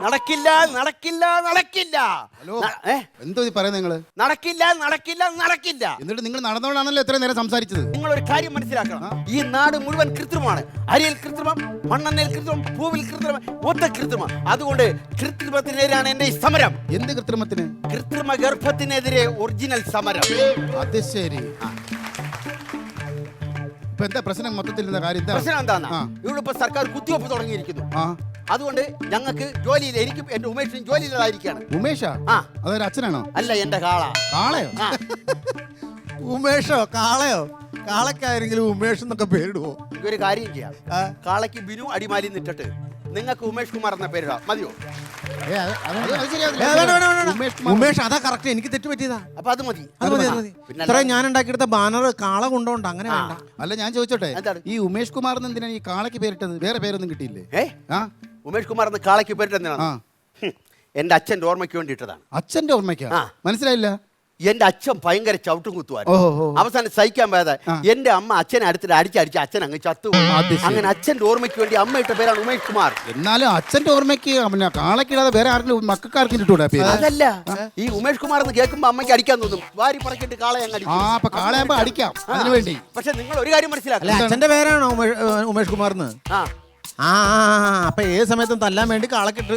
നടക്കില്ല നടക്കില്ല നടക്കില്ല. ഹലോ എന്തോ പറയുന്നത് നിങ്ങള്? നടക്കില്ല നടക്കില്ല നടക്കില്ല. എന്നിട്ട് നിങ്ങൾ നടന്നോണ്ടാണല്ലോ എത്ര നേരം സംസാരിച്ചത്. നിങ്ങൾ ഒരു കാര്യം മനസ്സിലാക്കണം, ഈ നാട് മുഴുവൻ കൃത്രിമമാണ്. അരിയിൽ കൃത്രിമം, മണ്ണെണ്ണയിൽ കൃത്രിമം, പൂവിൽ കൃത്രിമം, മൊത്ത കൃത്രിമം. അതുകൊണ്ട് കൃത്രിമത്തിനെതിരാണ് എന്റെ ഈ സമരം. എന്ത് കൃത്രിമത്തിന്? കൃത്രിമ ഗർഭത്തിനെതിരെ ഒറിജിനൽ സമരം. അത് ശരി. ഇപ്പൊ എന്താ പ്രശ്നം? മൊത്തത്തിൽ കാര്യം പ്രശ്നം എന്താ? ഇവിടെ ഇപ്പൊ സർക്കാർ കുത്തിവെപ്പ് തുടങ്ങിയിരിക്കുന്നു. അതുകൊണ്ട് ഞങ്ങൾക്ക് ജോലിയിൽ, എനിക്കും എന്റെ ഉമേഷിനും ജോലിയിലായിരിക്കാണ്. ഉമേഷാ? അതൊരു അച്ഛനാണോ? അല്ല, എന്റെ കാള. കാളയോ? ഉമേഷോ കാളയോ? കാളക്കാരെങ്കിലും ഉമേഷ് എന്നൊക്കെ പേരിടുവോ? ഒരു കാര്യം ചെയ്യാം, കാളയ്ക്ക് ബിനു അടിമാലി നിട്ടിട്ട് നിങ്ങൾക്ക് ഉമേഷ് കുമാർ എന്ന പേരിടാം. മതിയോ? ഉമേഷ് അതാ കറക്റ്റ്. എനിക്ക് തെറ്റ് പറ്റിയതാ. അപ്പൊ അത് മതി. ഇത്രയും ഞാൻ ഉണ്ടാക്കിയെടുത്ത ബാനർ കാള കൊണ്ടോണ്ട് അങ്ങനെ വേണ്ട. അല്ല ഞാൻ ചോദിച്ചോട്ടെ, ഈ ഉമേഷ് കുമാർ എന്തിനാണ് ഈ കാളയ്ക്ക് പേരിട്ടത്? വേറെ പേരൊന്നും കിട്ടിയില്ലേ? ഉമേഷ് കുമാർ എന്ന കാളയ്ക്ക് പേരിട്ട് എന്തിനാണ്? എന്റെ അച്ഛന്റെ ഓർമ്മയ്ക്ക് വേണ്ടിയിട്ടതാണ്. അച്ഛന്റെ ഓർമ്മയ്ക്കാ? മനസ്സിലായില്ല. എന്റെ അച്ഛൻ ഭയങ്കര ചവിട്ടും കുത്തുവായിരുന്നു. അവസാനം സഹിക്കാൻ പോയതാ എന്റെ അമ്മ അച്ഛനെ അടുത്തിട്ട് അടിച്ചടിച്ച് അച്ഛൻ അങ്ങ് ചത്തു. അങ്ങനെ അച്ഛന്റെ ഓർമ്മയ്ക്ക് വേണ്ടി അമ്മ ഇട്ട പേരാണ് ഉമേഷ് കുമാർ. എന്നാലും അച്ഛന്റെ ഓർമ്മയ്ക്ക് പിന്നെ കാളക്കിടാതെ വേറെ ആർക്കും മക്കൾക്കാർക്കും ഇട്ടൂടാ പേര്? അതല്ല, ഈ ഉമേഷ് കുമാർ എന്ന് കേൾക്കുമ്പോ അമ്മയ്ക്ക് അടിക്കാൻ തോന്നും. വാരി പറക്കിട്ട് കാളയെ അങ്ങ് അടിക്കും. അപ്പൊ കാളയാകുമ്പോ അടിക്കാം അതിനു വേണ്ടി. പക്ഷെ നിങ്ങൾ ഒരു കാര്യം മനസ്സിലാക്കുക, അച്ഛന്റെ പേരാണോ ഉമേഷ് കുമാർന്ന്? അപ്പൊ ഏത് സമയത്തും തല്ലാൻ വേണ്ടി കാളക്കിട്ട്.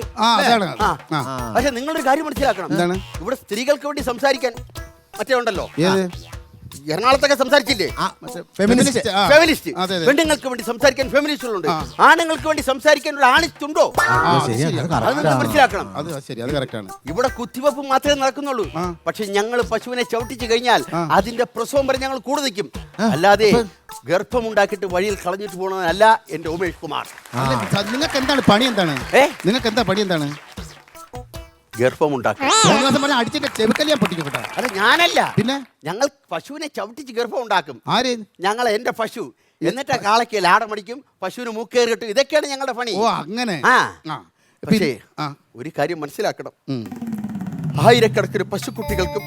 പക്ഷെ നിങ്ങളൊരു കാര്യം മനസ്സിലാക്കണം, എന്താണ്? ഇവിടെ സ്ത്രീകൾക്ക് വേണ്ടി സംസാരിക്കാൻ മറ്റേ ഉണ്ടല്ലോ, എറണാകുളത്തൊക്കെ സംസാരിച്ചില്ലേ ഫെമിനിസ്റ്റ്. പെണ്ണുങ്ങൾക്ക് വേണ്ടി സംസാരിക്കാൻ ഫെമിനിസ്റ്റുകളുണ്ട്. ആണുങ്ങൾക്ക് വേണ്ടി സംസാരിക്കാനുള്ള ആണിസ്റ്റുണ്ടോ? അത് മനസ്സിലാക്കണം. ഇവിടെ കുത്തിവെപ്പ് മാത്രമേ നടക്കുന്നുള്ളൂ. പക്ഷെ ഞങ്ങൾ പശുവിനെ ചവിട്ടിച്ചു കഴിഞ്ഞാൽ അതിന്റെ പ്രസവം വരെ ഞങ്ങൾ കൂടെ നിൽക്കും. അല്ലാതെ ഗർഭമുണ്ടാക്കിയിട്ട് വഴിയിൽ കളഞ്ഞിട്ട് പോകണമെന്നല്ല എന്റെ ഉമേഷ് കുമാർ. നിങ്ങൾക്ക് എന്താണ് പണി? എന്താണ് നിങ്ങൾക്ക് എന്താ പണി? എന്താണ്? ഗർഭമുണ്ടാക്കി അത് ഞാനല്ല, പിന്നെ ഞങ്ങൾ പശുവിനെ ചവിട്ടിച്ച് ഗർഭം ഉണ്ടാക്കും. ആര്? ഞങ്ങൾ എന്റെ പശു. എന്നിട്ട് കാളയ്ക്ക് ലാടമടിക്കും, പശുവിന് മൂക്കേറി കിട്ടും. ഇതൊക്കെയാണ് ഞങ്ങളുടെ പണി. ഓ അങ്ങനെ. പക്ഷേ ഒരു കാര്യം മനസ്സിലാക്കണം, ആയിരക്കണക്കിന് പശുക്കുട്ടികൾക്കും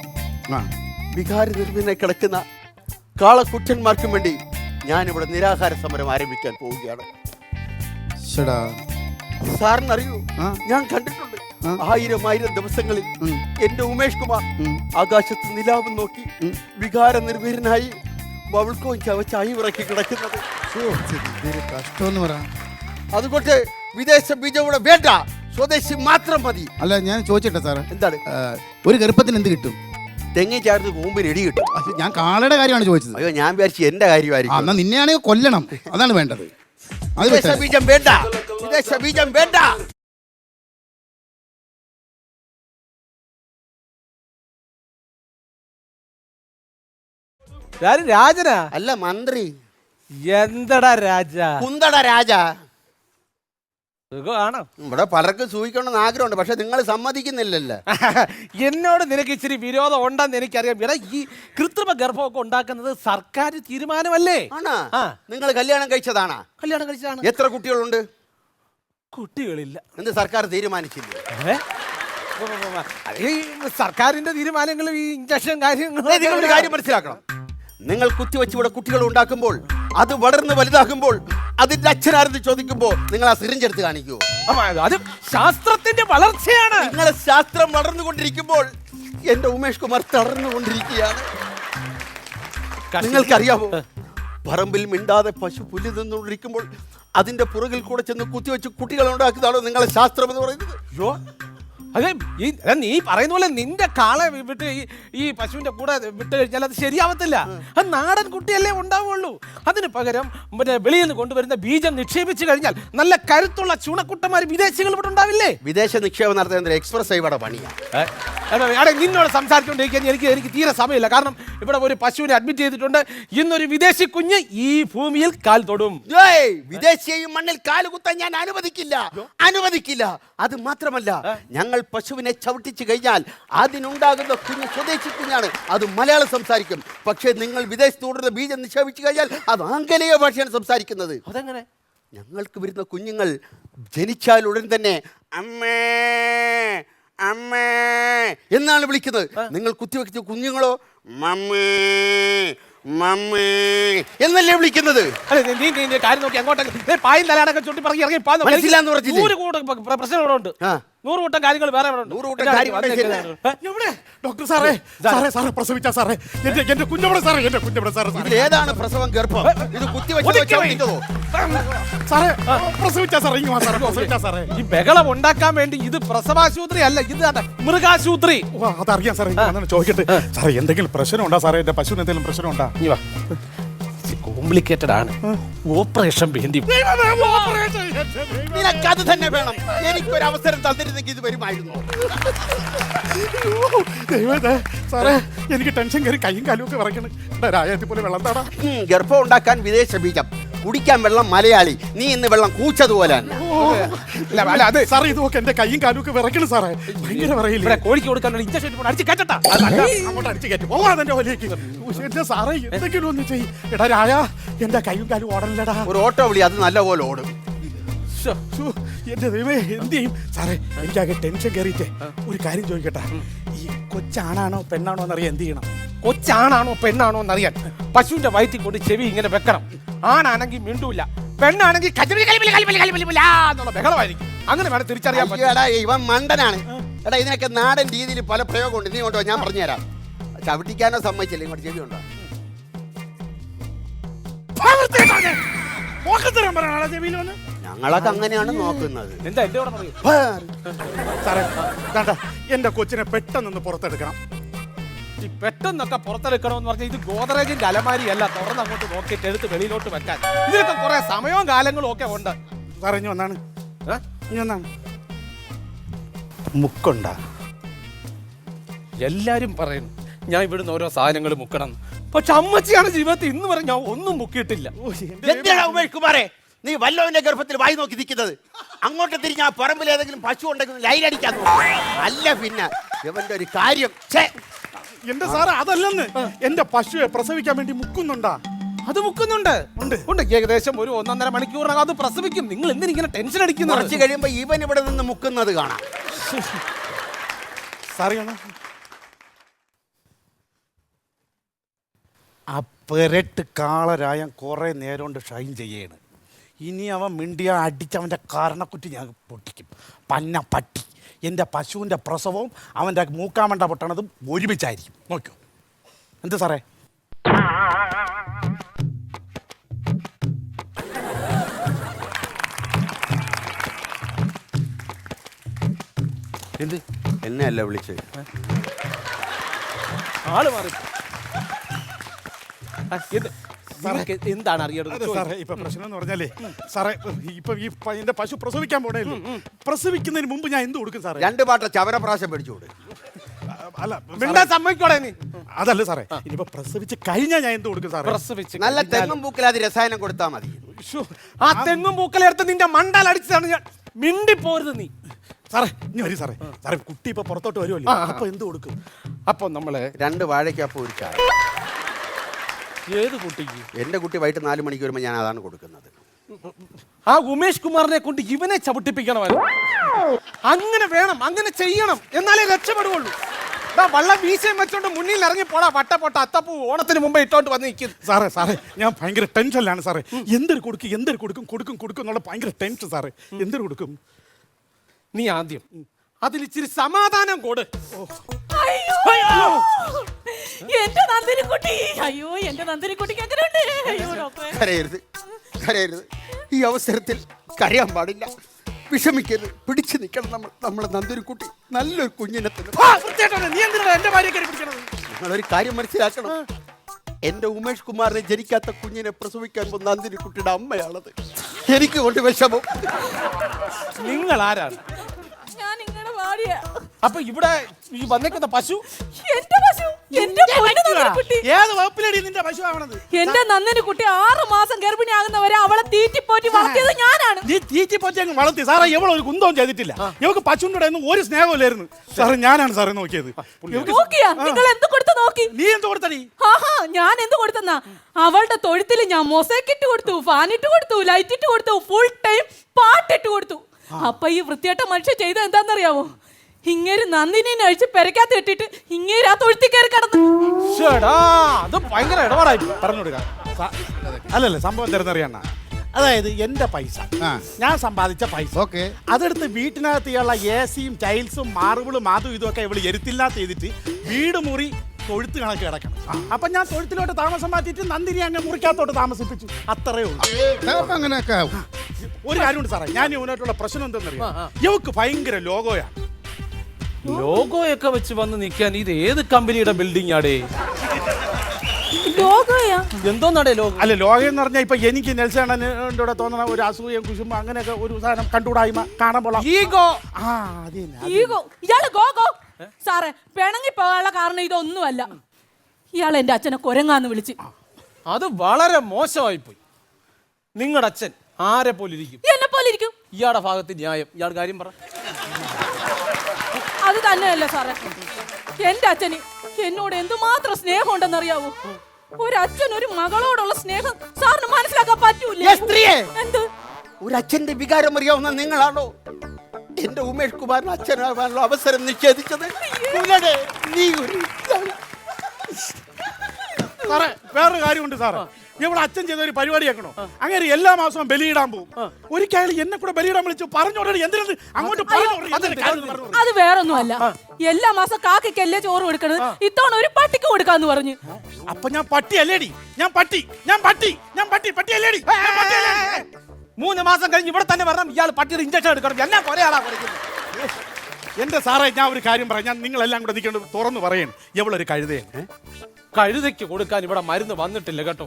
വികാര നിർഭീനെ കിടക്കുന്ന കാളക്കുട്ടന്മാർക്കും വേണ്ടി ഞാനിവിടെ നിരാഹാര സമരം ആരംഭിക്കാൻ പോവുകയാണ്. സാറിനറിയൂ, ഞാൻ കണ്ടിട്ടുണ്ട് 1000 ദിവസങ്ങളിൽ എന്റെ ഉമേഷ് കുമാർ ആകാശത്ത് നിലാവ് നോക്കി വികാര നിർഭീരനായി വവിൾക്കവും ചവച്ചായി ഇറക്കി കിടക്കുന്നത്. അതുകൊണ്ട് വിദേശ ബീജം ഇവിടെ വേണ്ട, സ്വദേശി മാത്രം മതി. അല്ല ഞാൻ ചോദിച്ചിട്ടെ സാറ്, എന്താണ് ഒരു ഗർഭത്തിന് എന്ത് കിട്ടും? തെങ്ങി ചേർത്ത് കൂമ്പിന് ഇടി കിട്ടും. ഞാൻ കാളയുടെ കാര്യമാണ് ചോദിച്ചത്. അയ്യോ, ഞാൻ വിചാരിച്ചു എന്റെ കാര്യമായിരിക്കും. എന്നാ നിന്നെയാണെങ്കിൽ കൊല്ലണം, അതാണ് വേണ്ടത്. വിദേശ ബീജം വേണ്ട, വിദേശ ബീജം വേണ്ട. രാജനാ? അല്ല, മന്ത്രി. എന്തടാ രാജ? കുന്തട രാജ. സുഖമാണോ? ഇവിടെ പലർക്കും സൂഹിക്കണമെന്ന് ആഗ്രഹമുണ്ട്, പക്ഷെ നിങ്ങൾ സമ്മതിക്കുന്നില്ലല്ലോ. എന്നോട് നിനക്ക് ഇച്ചിരി വിരോധം ഉണ്ടെന്ന് എനിക്കറിയാം. ഇവിടെ ഈ കൃത്രിമ ഗർഭമൊക്കെ ഉണ്ടാക്കുന്നത് സർക്കാർ തീരുമാനമല്ലേ? ആണോ? നിങ്ങൾ കല്യാണം കഴിച്ചതാണോ? കല്യാണം കഴിച്ചതാണ്. എത്ര കുട്ടികളുണ്ട്? കുട്ടികളില്ല. എന്ത് സർക്കാർ തീരുമാനിച്ചില്ലേ? ഈ സർക്കാരിന്റെ തീരുമാനങ്ങളും ഈ ഇഞ്ചക്ഷൻ കാര്യങ്ങളും. നിങ്ങളൊരു കാര്യം മനസ്സിലാക്കണം, നിങ്ങൾ കുത്തിവെച്ച് ഇവിടെ കുട്ടികൾ ഉണ്ടാക്കുമ്പോൾ അത് വളർന്ന് വലുതാകുമ്പോൾ അതിന്റെ അച്ഛനാരെന്ന് ചോദിക്കുമ്പോൾ നിങ്ങൾ ആ സിറിഞ്ചെടുത്ത് കാണിക്കുമോ? അത് ശാസ്ത്രത്തിന്റെ വളർച്ചയാണ്. നിങ്ങളെ ശാസ്ത്രം വളർന്നുകൊണ്ടിരിക്കുമ്പോൾ എന്റെ ഉമേഷ് കുമാർ തളർന്നുകൊണ്ടിരിക്കുകയാണ്. നിങ്ങൾക്കറിയാമോ, പറമ്പിൽ മിണ്ടാതെ പശു പുല്ല് തിന്നുകൊണ്ടിരിക്കുമ്പോൾ അതിന്റെ പുറകിൽ കൂടെ ചെന്ന് കുത്തിവെച്ച് കുട്ടികളെ ഉണ്ടാക്കുന്നതാണോ നിങ്ങളെ ശാസ്ത്രം എന്ന് പറയുന്നത്? അയ്യോ, അതെ, നീ പറയുന്ന പോലെ നിന്റെ കാളെ വിട്ട് ഈ പശുവിന്റെ കൂടെ വിട്ട് കഴിഞ്ഞാൽ അത് ശരിയാവത്തില്ല. അത് നാടൻ കുട്ടിയല്ലേ ഉണ്ടാവുള്ളൂ. അതിന് പകരം വെളിയിൽ നിന്ന് കൊണ്ടുവരുന്ന ബീജം നിക്ഷേപിച്ചു കഴിഞ്ഞാൽ നല്ല കരുത്തുള്ള ചുണക്കുട്ടന്മാർ വിദേശികൾ ഇവിടെ ഉണ്ടാവില്ലേ? വിദേശ നിക്ഷേപം നടത്തുന്ന എക്സ്പ്രസ് ഇവിടെ പണിയാണ്. നിന്നോട് സംസാരിച്ചുകൊണ്ടിരിക്കാൻ എനിക്ക് തീരെ സമയമില്ല. കാരണം ഇവിടെ ഒരു പശുവിനെ അഡ്മിറ്റ് ചെയ്തിട്ടുണ്ട്. ഇന്നൊരു വിദേശി കുഞ്ഞ് ഈ ഭൂമിയിൽ കാൽ തൊടും. വിദേശിയെയും മണ്ണിൽ കാല് കുത്താൻ ഞാൻ അനുവദിക്കില്ല. അത് മാത്രമല്ല, ഞങ്ങൾ പശുവിനെ ചവിട്ടിച്ചു കഴിഞ്ഞാൽ അതിനുണ്ടാകുന്ന കുഞ്ഞ് സ്വദേശി കുഞ്ഞാണ്. അത് മലയാളം സംസാരിക്കും. പക്ഷേ നിങ്ങൾ വിദേശത്തോടുള്ള ബീജം നിക്ഷേപിച്ചു കഴിഞ്ഞാൽ അത് ആംഗലേയ ഭാഷയാണ് സംസാരിക്കുന്നത്. അതെങ്ങനെ? ഞങ്ങൾക്ക് വരുന്ന കുഞ്ഞുങ്ങൾ ജനിച്ചാൽ ഉടൻ തന്നെ അമ്മേ അമ്മേ എന്നാണ് വിളിക്കുന്നത്. നിങ്ങൾ കുത്തിവെച്ച കുഞ്ഞുങ്ങളോ മമ്മേ മമ്മേ എന്നല്ലേ വിളിക്കുന്നത്. കാര്യം നോക്കി അങ്ങോട്ടൊക്കെ പായും തലാടൊക്കെ ചുട്ടി പറക്കി ഇറങ്ങി. മനസ്സിലാന്ന് പറഞ്ഞില്ലേ? പ്രശ്നങ്ങളുണ്ട്. 100 കൂട്ടം കാര്യങ്ങൾ വേറെ ഇവിടെ ഉണ്ട്. 100 കൂട്ടം കാര്യങ്ങൾ എവിടെ ഡോക്ടർ സാറേ സാറേ പ്രസവിച്ച സാറേ എന്റെ കുഞ്ഞവിടെ സാറേ എന്റെ കുഞ്ഞവിടെ സാറേ ഇതിൽ ഏതാണ് പ്രസവം ഗർഭം? ഇത് കുത്തിവെച്ചോ? സാറേ പ്രസവിച്ച സാറേ ഇങ്ങ് വാ സാറേ പ്രസവിച്ച സാറേ. ഈ ബഹളം ഉണ്ടാക്കാൻ വേണ്ടി ഇത് പ്രസവാശുപത്രി അല്ല, ഇത് മൃഗാശുപത്രി. അതറിയാം സാറേ. ചോദിക്കട്ടെ സാറേ, എന്തെങ്കിലും പ്രശ്നമുണ്ടോ സാറേ? എന്റെ പശുവിന് എന്തെങ്കിലും പ്രശ്നമുണ്ടോ? കോംപ്ലിക്കേറ്റഡ് ആണ്, ഓപ്പറേഷൻ വേണ്ടി. നിനക്കത് തന്നെ വേണം. എനിക്കൊരു അവസരം തന്നിരുന്നെങ്കിൽ ഇത് വരുമായിരുന്നു. സാറേ എനിക്ക് ടെൻഷൻ കയറി കൈയും കാലും ഒക്കെ വിറയ്ക്കണം. രായത്തി പോലെ വെള്ളം താടാ. ഗർഭം ഉണ്ടാക്കാൻ വിദേശ ബീജം, കുടിക്കാൻ വെള്ളം മലയാളി. നീ ഇന്ന് വെള്ളം കൂച്ചതുപോലെ. അതെ സാറേ, ഇത് നോക്ക് എന്റെ കൈയും കാലും ഒക്കെ വിറയ്ക്കണം സാറേ. ഭയങ്കര വിറയില്ല. കോഴിക്ക് കൊടുക്കാൻ ഇഞ്ചക്ഷൻ അടിച്ച് കയറ്റട്ടാ. അങ്ങോട്ട് അടിച്ച് കയറ്റും. പോകാതെ വലിയേക്ക്. എന്റെ സാറേ എന്തെങ്കിലും ഒന്ന് ചെയ്യ്. എടാ രായ, എന്റെ കൈയും കാലും ഓടലടാ. ഒരു ഓട്ടോ വിളി, അത് നല്ലപോലെ ഓടും. എന്റെ ദൈവമേ, എന്ത് ചെയ്യും സാറേ? എനിക്കാകെ ടെൻഷൻ കയറിയിട്ടേ. ഒരു കാര്യം ചോദിക്കട്ടെ, ഈ കൊച്ചാണാണോ പെണ്ണാണോ എന്നറിയാൻ എന്ത് ചെയ്യണം? കൊച്ചാണാണോ പെണ്ണാണോ എന്നറിയാൻ പശുവിന്റെ വയറ്റിൽ കൊണ്ട് ചെവി ഇങ്ങനെ വെക്കണം. ആണാണെങ്കിൽ മിണ്ടൂല, പെണ്ണാണെങ്കിൽ എന്നുള്ള ബഹളമായിരിക്കും. അങ്ങനെ വേണം തിരിച്ചറിയാൻ പറ്റും. എടാ ഇവൻ മണ്ടനാണ്. എടാ ഇതിനൊക്കെ നാടൻ രീതിയിൽ പല പ്രയോഗമുണ്ട്. നീ കൊണ്ടോ, ഞാൻ പറഞ്ഞുതരാം. ചവിട്ടിക്കാനോ സമ്മതിച്ചില്ല. ഇങ്ങോട്ട് ചെവി ഉണ്ടോ? ഞങ്ങളൊക്കെ അങ്ങനെയാണ് നോക്കുന്നത്. എന്താ എന്റെ കൂടെ പറയൂ സാറേ. എന്റെ കൊച്ചിനെ പെട്ടെന്നൊന്ന് പുറത്തെടുക്കണം. ഈ പെട്ടെന്നൊക്കെ പുറത്തെടുക്കണമെന്ന് പറഞ്ഞാൽ ഇത് ഗോദറേജിന്റെ അലമാരി അല്ല, തുറന്ന് അങ്ങോട്ട് നോക്കിയിട്ട് എടുത്ത് വെളിയിലോട്ട് വെക്കാൻ. ഇതിനൊക്കെ കുറെ സമയവും കാലങ്ങളും ഒക്കെ ഉണ്ട്. സാറേ ഇനി വന്നാണ് ഇനി വന്നാണ് മുക്കുണ്ടാ. എല്ലാരും പറയുന്നു ഞാൻ ഇവിടുന്ന് ഓരോ സാധനങ്ങൾ മുക്കണം, പക്ഷെ അമ്മച്ചിയാണ് ജീവിതത്തിൽ ഇന്ന് വരെ ഞാൻ ഒന്നും മുക്കിയിട്ടില്ല. എന്തിനാ ഉമേഷ് കുമാറേ നീ വല്ലവന്റെ ഗർഭത്തിൽ വായി നോക്കി നിൽക്കുന്നത്? അങ്ങോട്ട് തിരിഞ്ഞ ആ പറമ്പിൽ ഏതെങ്കിലും പശു ഉണ്ടെങ്കിൽ ലൈൻ അടിക്കാൻ അല്ല. പിന്നെ ഇവന്റെ ഒരു കാര്യം. എന്റെ സാറേ അതല്ലെന്ന്, എന്റെ പശുവെ പ്രസവിക്കാൻ വേണ്ടി മുക്കുന്നുണ്ടാ. അത് മുക്കുന്നുണ്ട് ഉണ്ട്. ഏകദേശം ഒരു 1.5 മണിക്കൂറിനകം അത് പ്രസവിക്കും. നിങ്ങൾ എന്തിനിങ്ങനെ ടെൻഷൻ അടിക്കുന്നു? കുറച്ച് കഴിയുമ്പോ ഇവൻ ഇവിടെ നിന്ന് മുക്കുന്നത് കാണാം. സാറേ ആ പെരട്ട് കാളരായം കുറെ നേരം കൊണ്ട് ഷൈൻ ചെയ്യാണ്. ഇനി അവൻ മിണ്ടിയ അടിച്ചവൻ്റെ കാരണക്കുറ്റി ഞാൻ പൊട്ടിക്കും. പന്ന പട്ടി. എൻ്റെ പശുവിൻ്റെ പ്രസവവും അവൻ്റെ മൂക്കാമണ്ട പൊട്ടണതും ഒരുമിച്ചായിരിക്കും. നോക്കൂ. എന്ത് സാറേ? എന്ത് എന്നെ അല്ല വിളിച്ചത്? ആള് മാറി. എന്താണ് അറിയേണ്ടത് സാറേ? ഇപ്പൊ പ്രശ്നം എന്ന് പറഞ്ഞാലേ സാറേ, ഇപ്പൊ ഈ എന്റെ പശു പ്രസവിക്കാൻ പോണേല്ലോ. പ്രസവിക്കുന്നതിന് മുമ്പ് ഞാൻ എന്ത് കൊടുക്കും സാറേ? 2 പാട്ട ചവരപ്രാശം മേടിച്ചു കൊടുക്കും. അല്ല സമ്മതിക്കോടെ നീ. അതല്ല സാറേ, ഇനിയിപ്പോ പ്രസവിച്ച് കഴിഞ്ഞാൽ ഞാൻ എന്ത് കൊടുക്കും സാറേ? പ്രസവിച്ച് നല്ല തെങ്ങും പൂക്കൽ അത് രസായനം കൊടുത്താൽ മതി. ആ തെങ്ങും പൂക്കലെടുത്ത് നിന്റെ മണ്ടാൽ അടിച്ചതാണ് ഞാൻ. മിണ്ടിപ്പോരുത് നീ. സാറേ ഇനി വരും സാറേ. സാറേ കുട്ടി ഇപ്പൊ പുറത്തോട്ട് വരുമല്ലോ, അപ്പൊ എന്ത് കൊടുക്കും? അപ്പൊ നമ്മള് 2 വാഴയ്ക്കപ്പം ഒരു ചായ. ഏത് കുട്ടിക്ക്? എന്റെ കുട്ടി വൈകിട്ട് 4 മണിക്ക് വരുമ്പോൾ ഞാൻ അതാണ് കൊടുക്കുന്നത്. ആ ഉമേഷ് കുമാറിനെ കൊണ്ട് ഇവനെ ചവിട്ടിപ്പിക്കണമായിരുന്നു. അങ്ങനെ വേണം, അങ്ങനെ ചെയ്യണം, എന്നാലേ രക്ഷപ്പെടുകയുള്ളൂ. വള്ളം വീശയും വെച്ചോണ്ട് മുന്നിൽ ഇറങ്ങി പോടാ വട്ടപ്പൊട്ട അത്തപ്പൂ ഓണത്തിന് മുമ്പ് ഇട്ടോണ്ട് വന്ന് നിൽക്കുന്നു. സാറേ ഞാൻ ഭയങ്കര ടെൻഷനിലാണ് സാറേ. എന്തൊരു കൊടുക്കും എന്നുള്ള ഭയങ്കര ടെൻഷൻ സാറേ. എന്തൊരു കൊടുക്കും? നീ ആദ്യം അതിൽ ഇച്ചിരി സമാധാനം കൊടു. എന്റെ നന്ദിനിക്കുട്ടി, അയ്യോ എന്റെ നന്ദിനിക്കുട്ടിക്ക് എങ്ങനെയുണ്ട്? കരയരുത്. ഈ അവസരത്തിൽ കരയാൻ പാടില്ല, വിഷമിക്കരുത്, പിടിച്ചു നിൽക്കണം. നമ്മളെ നന്ദിനിക്കുട്ടി നല്ലൊരു കുഞ്ഞിനെ നിങ്ങളൊരു കാര്യം മനസ്സിലാക്കണം. എന്റെ ഉമേഷ് കുമാറിനെ ജനിക്കാത്ത കുഞ്ഞിനെ പ്രസവിക്കാൻ പോകുന്ന നന്ദിനിക്കുട്ടിയുടെ അമ്മയാണത്. എനിക്ക് കൊണ്ട് വിഷമം. നിങ്ങൾ ആരാണ്? ഞാൻ നിങ്ങളുടെ ഭാര്യ. അപ്പൊ ഇവിടെ ഈ വന്നേക്കുന്ന പശു എന്റെ പശു, എന്റെ നന്ദിനിക്കുട്ടി. ഏത് വകുപ്പിലടി നിന്റെ പശു ആവണത്? എന്റെ നന്ദിനിക്കുട്ടി 6 മാസം ഗർഭിണിയാകുന്നവരെ അവളെ തീറ്റിപ്പോറ്റി വളർത്തിയത് ഞാനാണ്. നീ തീറ്റിപ്പോറ്റി അങ്ങ് വളർത്തി സാറേ. എവളെ ഒരു കുന്തവും ചെയ്തിട്ടില്ല. ഇവക്ക് പശുവിന്റെ ഒന്നും ഒരു സ്നേഹമില്ലായിരുന്നു സാറേ. ഞാനാണ് സാറേ നോക്കിയത്. നോക്കിയാ നിങ്ങൾ എന്ത് കൊടുത്തു നോക്കി? നീ എന്ത് കൊടുത്തടി? ഞാൻ എന്ത് കൊടുത്തെന്നാ? അവളുടെ തൊഴുത്തിൽ ഞാൻ മൊസൈക്ക് ഇട്ട് കൊടുത്തു, ഫാൻ ഇട്ട് കൊടുത്തു, ലൈറ്റ് ഇട്ട് കൊടുത്തു, ഫുൾ ടൈം പാട്ടിട്ട് കൊടുത്തു. അപ്പൊ ഈ വൃത്തിയായിട്ട മനുഷ്യ ചെയ്ത എന്താണെന്നറിയാവോ? ഇങ്ങേര് നന്ദിനെ അഴിച്ച് പെരക്കാത്ത ഇട്ടിട്ട് ഇങ്ങേര് ആ തൊഴുത്തി കയറി കിടന്നു. അത് ഭയങ്കര ഇടപാടായി പറഞ്ഞു കൊടുക്കാം. അല്ലല്ലേ സംഭവം തരുന്നറിയാണ. അതായത് എന്റെ പൈസ, ആ. ഞാൻ സമ്പാദിച്ച പൈസ, ഓക്കെ. അതെടുത്ത് വീട്ടിനകത്തുള്ള AC-യും ടൈൽസും മാർബിളും അതും ഇതൊക്കെ ഇവള് എരുത്തില്ലാത്ത ചെയ്തിട്ട് വീട് മുറി തൊഴുത്ത് കണക്ക് കിടക്കണം. അപ്പൊ ഞാൻ തൊഴുത്തിലോട്ട് താമസം മാറ്റിയിട്ട് നന്ദിനി അങ്ങ് മുറിക്കകത്തോട്ട് താമസിപ്പിച്ചു. അത്രേ ഉള്ളൂ. അപ്പൊ അങ്ങനെയൊക്കെ ആവും. ഒരു കാര്യമുണ്ട് സാറേ, ഞാൻ ഇവനായിട്ടുള്ള പ്രശ്നം എന്തെന്നറിയാം, ഇവക്ക് ഭയങ്കര ലോഗോയാണ്. ലോഗോയൊക്കെ വെച്ച് വന്ന് നിൽക്കാൻ ഇത് ഏത് കമ്പനിയുടെ ബിൽഡിംഗ് ആടേ? ലോകയാ എന്തോന്നാടേ ലോഗോ? അല്ല, ലോകം എന്ന് പറഞ്ഞാൽ ഇപ്പൊ എനിക്ക് നെൽസണിന്റെ കൂടെ തോന്നുന്ന ഒരു അസൂയം കുശുമ്പ അങ്ങനെയൊക്കെ ഒരു സാധനം കണ്ടുകൂടായ്മ കാണുമ്പോൾ ഈഗോ. ഈഗോ. ഇയാള് ഗോ സാറേ, പിണങ്ങി പോകാനുള്ള കാരണം ഇതൊന്നുമല്ല. ഇയാൾ എന്റെ അച്ഛനെ കൊരങ്ങാന്ന് വിളിച്ച്. അത് വളരെ മോശമായി പോയി. നിങ്ങളുടെ അച്ഛൻ ആരെ പോലെ ഇരിക്കും? എന്നെ പോലെ ഇരിക്കും. ഇയാളുടെ ഭാഗത്ത് ന്യായം. ഇയാൾ കാര്യം പറ. അത് തന്നെയല്ല സാറേ, എന്റെ അച്ഛന് എന്നോട് എന്തുമാത്രം സ്നേഹം ഉണ്ടെന്നറിയാവോ? ഒരച്ഛൻ ഒരു മകളോടുള്ള സ്നേഹം സാറിന് മനസ്സിലാക്കാൻ പറ്റൂലേ? എന്ത്? ഒരു അച്ഛന്റെ വികാരം അറിയാവുന്ന നിങ്ങളാണോ എന്റെ ഉമേഷ് കുമാറിന് അച്ഛനാകാനുള്ള അവസരം നിഷേധിച്ചത്? നീ ഒരു സാറേ, വേറൊരു കാര്യമുണ്ട് സാറേ. ഇവിടെ അച്ഛൻ ചെയ്ത ഒരു പരിപാടി ആക്കണോ? അങ്ങനെ എല്ലാ മാസവും ബലിയിടാൻ പോകും. ഒരിക്കൽ എന്നെ കൂടെ ബലിയിടാൻ വിളിച്ചു. പറഞ്ഞോടേ എന്തിനത് അങ്ങോട്ട് അത് വേറൊന്നുമല്ല. എല്ലാ മാസം കാക്കയ്ക്കല്ലേ ചോറ് കൊടുക്കണത്, ഇത്തവണ ഒരു പട്ടിക്ക് കൊടുക്കാന്ന് പറഞ്ഞു. അപ്പൊ ഞാൻ പട്ടി അല്ലേടി? ഞാൻ പട്ടി അല്ലേടി? 3 മാസം കഴിഞ്ഞ് ഇവിടെ തന്നെ വരണം. ഇയാൾ പട്ടിയുടെ ഇഞ്ചക്ഷൻ എടുക്കണം. എന്നെ കൊറേയാളാ പഠിക്കുന്നത്. എന്റെ സാറേ, ഞാൻ ഒരു കാര്യം പറയാം. ഞാൻ നിങ്ങളെല്ലാം കൂടെ നിൽക്കേണ്ടത് തുറന്നു പറയണം. എവളൊരു കഴുതയാണ്. കഴുതയ്ക്ക് കൊടുക്കാൻ ഇവിടെ മരുന്ന് വന്നിട്ടില്ല കേട്ടോ.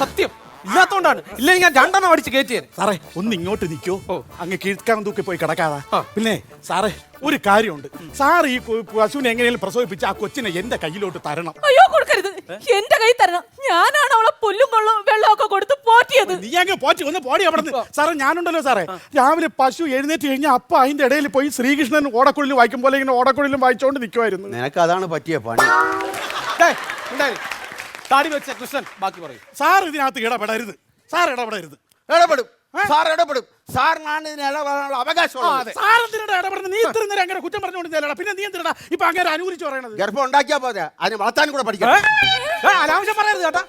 സത്യം ഇല്ലാത്തോണ്ടാണ്. ഇല്ലെങ്കിൽ ഞാൻ 2 അടിച്ച് കയറ്റിയത്. സാറേ, ഒന്ന് ഇങ്ങോട്ട് നിൽക്കോ. അങ്ങ് കീഴ്ക്കാൻ തൂക്കി പോയി കിടക്കാതെ. പിന്നെ സാറേ, ഒരു കാര്യമുണ്ട്. സാർ ഈ പശുവിനെ എങ്ങനെയും പ്രസവിപ്പിച്ച് ആ കൊച്ചിനെ എന്റെ കയ്യിലോട്ട് തരണം. അയ്യോ, കൊടുക്കരുത്. എന്റെ കൈ തരണം. ഞാനാണ് അവളെ പുല്ലും വെള്ളമൊക്കെ കൊടുത്ത് പോറ്റിയത്. നീ അങ്ങ് പോറ്റി ഒന്ന് പോടി അവിടെ നിന്ന്. സാറേ, ഞാനുണ്ടല്ലോ സാറേ, രാവിലെ പശു എഴുന്നേറ്റ് കഴിഞ്ഞാൽ അപ്പൊ അതിന്റെ ഇടയിൽ പോയി ശ്രീകൃഷ്ണൻ ഓടക്കുഴലിൽ വായിക്കും പോലെ ഇങ്ങനെ ഓടക്കുഴലിലും വായിച്ചോണ്ട് നിൽക്കുമായിരുന്നു. നിനക്ക് അതാണ് പറ്റിയ പണി. താടി വെച്ച കൃഷ്ണൻ ബാക്കി പറയും. സാർ ഇതിനകത്ത് ഇടപെടരുത്. സാർ ഇടപെടരുത്. ഇടപെടും. സാർ ഇടപെടും. സാറിനാണ് ഇതിന് ഇടപെടാനുള്ള അവകാശമുള്ളത്. സാർ എന്തിനാ ഇടപെടുന്നത്? നീ ഇത്ര നേരം അങ്ങനെ കുറ്റം പറഞ്ഞുകൊണ്ടിരുന്നല്ലടാ. പിന്നെ നീ എന്തിനാ ഇപ്പൊ അങ്ങനെ അനുകൂലിച്ച് പറയണത്? ഗർഭം ഉണ്ടാക്കിയാ പോരാ, അതിന് വളർത്താനും കൂടെ പഠിക്കണം. അനാവശ്യം പറയരുത് കേട്ടാ.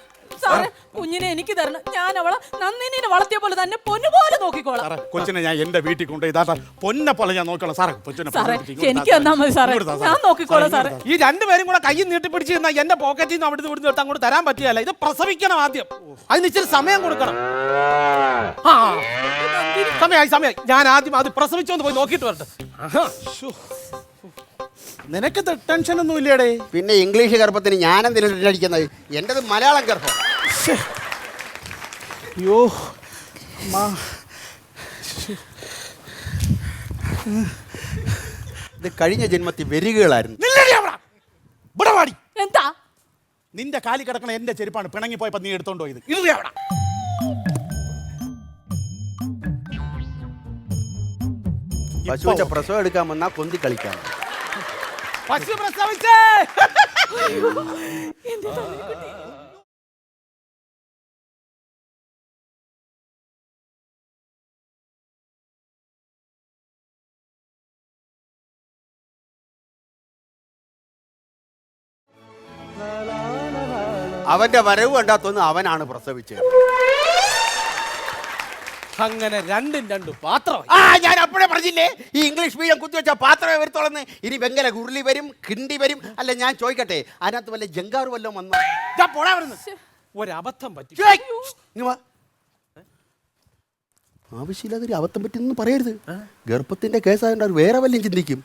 സാറേ, കുഞ്ഞിനെ എനിക്ക് തരണം. ഞാൻ അവളെ നന്ദിനെ വളർത്തിയ പോലെ തന്നെ പൊന്നുപോലെ നോക്കിക്കോളാം. സാറേ, കൊച്ചിനെ ഞാൻ എന്റെ വീട്ടിൽ കൊണ്ട് ഇതാ പൊന്നെ പോലെ ഞാൻ നോക്കിക്കോളാം. സാറേ, സാറേ, എനിക്ക് തന്നാ മതി സാറേ. ഞാൻ നോക്കിക്കോളാം സാറേ. ഈ 2 പേരും കൂടെ കൈ നീട്ടിപ്പിടിച്ച് നിന്നാ എന്റെ പോക്കറ്റിൽ നിന്ന് അവിടുന്ന് ഇവിടുന്ന് എടുത്ത് അങ്ങോട്ട് തരാൻ പറ്റിയല്ല. ഇത് പ്രസവിക്കണം ആദ്യം. അതിന് ഇച്ചിരി സമയം കൊടുക്കണം. സമയമായി. ഞാൻ ആദ്യം അത് പ്രസവിച്ചോന്ന് പോയി നോക്കിയിട്ട് വരട്ടെ. നിനക്ക് ടെൻഷൻ ഒന്നും ഇല്ലേടേ? പിന്നെ ഇംഗ്ലീഷ് ഗർഭത്തിന് ഞാനെന്തിനാണ് അടിക്കുന്നത്? എന്റേത് മലയാളം ഗർഭം. അയ്യോ, ഇത് കഴിഞ്ഞ ജന്മത്തിൽ വരികകളായിരുന്നു. എന്താ? നിന്റെ കാലി കിടക്കണ എന്റെ ചെരുപ്പാണ്. പിണങ്ങി പോയപ്പോ നീ എടുത്തോണ്ട് പോയത്. ഇറുതി അവിടെ. പശുവിന്റെ പ്രസവം എടുക്കാൻ വന്നാ കൊന്തി കളിക്കാം. പശു പ്രസവിച്ചേ. അവന്റെ വരവ് കണ്ടാത്തൊന്ന് അവനാണ് പ്രസവിച്ചത്. അങ്ങനെ 2 പാത്രം. ഞാൻ അപ്പോഴേ പറഞ്ഞില്ലേ, ഈ ഇംഗ്ലീഷ് മീഡിയം കുത്തിവെച്ച പാത്രമേ വരത്തോളന്ന്. ഇനി വെങ്കല ഉരുളി വരും, കിണ്ടി വരും. അല്ല, ഞാൻ ചോദിക്കട്ടെ, അതിനകത്ത് വല്ല ജങ്കാറ് വല്ലതും വന്നോ? ഒരബദ്ധം പറ്റി. ആവശ്യമില്ലാതൊരു അബദ്ധം പറ്റിയെന്ന് പറയരുത്. ഗർഭത്തിന്റെ കേസായതുകൊണ്ട് അവർ വേറെ വല്ലതും ചിന്തിക്കും.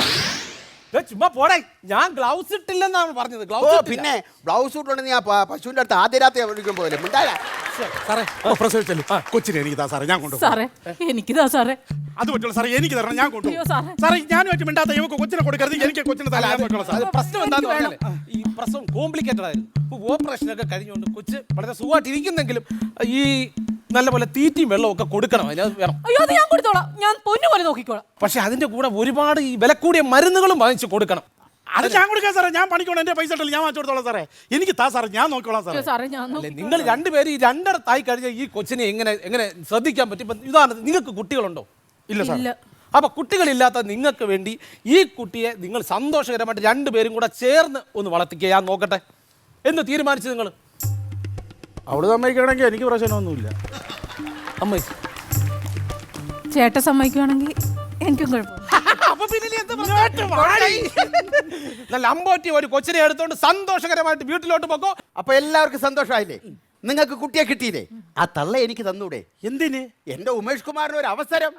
ചുമ്മാ പോടേ. ഞാൻ ഗ്ലൗസ് ഇട്ടില്ലെന്നാണ് പറഞ്ഞത്. പിന്നെ ബ്ലൗസ് ഇട്ടുണ്ടെന്ന് ഞാൻ പശുവിന്റെ അടുത്ത് ആദ്യ രാത്രി വിളിക്കാൻ പോയല്ലേ മിണ്ടാല. സാറേ, പ്രസവിച്ചല്ലോ. കൊച്ചിനെ എനിക്ക് താ സാറേ, ഞാൻ കൊണ്ടുപോകും. സാറേ, എനിക്കിതാ സാറേ. അത് പറ്റുള്ളൂ സാറേ, എനിക്ക് തരണം, ഞാൻ കൊണ്ടുപോകും. അയ്യോ സാറേ. സാറേ, ഞാൻ വെച്ച് മിണ്ടാത്ത ഇവക്ക് കൊച്ചിനെ കൊടുക്കരുത്. എനിക്ക് കൊച്ചിനെ തല ഞാൻ വെക്കണം സാറേ. പ്രശ്നം എന്താന്ന് പറഞ്ഞാൽ ഈ പ്രസവം കോംപ്ലിക്കേറ്റഡ് ആയിരുന്നു. ഓപ്പറേഷനൊക്കെ കഴിഞ്ഞുകൊണ്ട് കൊച്ച് വളരെ സുഖമായിട്ട് ഇരിക്കുന്നെങ്കിലും ഈ നല്ലപോലെ തീറ്റയും വെള്ളവും ഒക്കെ കൊടുക്കണം. അതിനത് വേണം. അയ്യോ, അത് ഞാൻ കൊടുത്തോളാം. ഞാൻ പൊന്നുപോലെ നോക്കിക്കോളാം. പക്ഷെ അതിന്റെ കൂടെ ഒരുപാട് ഈ വില കൂടിയ മരുന്നുകളും വാങ്ങിച്ചു കൊടുക്കണം. അത് ഞാൻ കൊടുക്കാം സാറേ. ഞാൻ പണിക്കോളാം. എന്റെ പൈസ ഇട്ടല്ലോ, ഞാൻ വാങ്ങിച്ചു കൊടുത്തോളാം സാറേ. എനിക്ക് താ സാറേ, ഞാൻ നോക്കിക്കോളാം സാറേ. സാറേ, ഞാൻ നിങ്ങൾ 2 പേര് ഈ 2 കഴിഞ്ഞ ഈ കൊച്ചിനെ എങ്ങനെ ശ്രദ്ധിക്കാൻ പറ്റും? ഇതാണ്, നിങ്ങൾക്ക് കുട്ടികളുണ്ടോ? ഇല്ല സാർ. അപ്പൊ കുട്ടികളില്ലാത്ത നിങ്ങൾക്ക് വേണ്ടി ഈ കുട്ടിയെ നിങ്ങൾ സന്തോഷകരമായിട്ട് 2 പേരും കൂടെ ചേർന്ന് ഒന്ന് വളർത്തിക്കുക. ഞാൻ നോക്കട്ടെ എന്ന് തീരുമാനിച്ചു നിങ്ങൾ. അവള് സമ്മതിക്കണമെങ്കിൽ എനിക്ക് പ്രശ്നമൊന്നുമില്ല. അമ്മ ചേട്ടൻ സമ്മതിക്കുവാണെങ്കിൽ എനിക്കും കുഴപ്പമില്ല. അപ്പൊ പിന്നെ നീ എന്താ നല്ല അമ്പോറ്റി ഒരു കൊച്ചിനെ എടുത്തോണ്ട് സന്തോഷകരമായിട്ട് വീട്ടിലോട്ട് പോക്കോ. അപ്പൊ എല്ലാവർക്കും സന്തോഷമായില്ലേ? നിങ്ങൾക്ക് കുട്ടിയെ കിട്ടിയില്ലേ? ആ തള്ള എനിക്ക് തന്നൂടെ? എന്തിന്? എന്റെ ഉമേഷ് കുമാറിന് ഒരു അവസരം.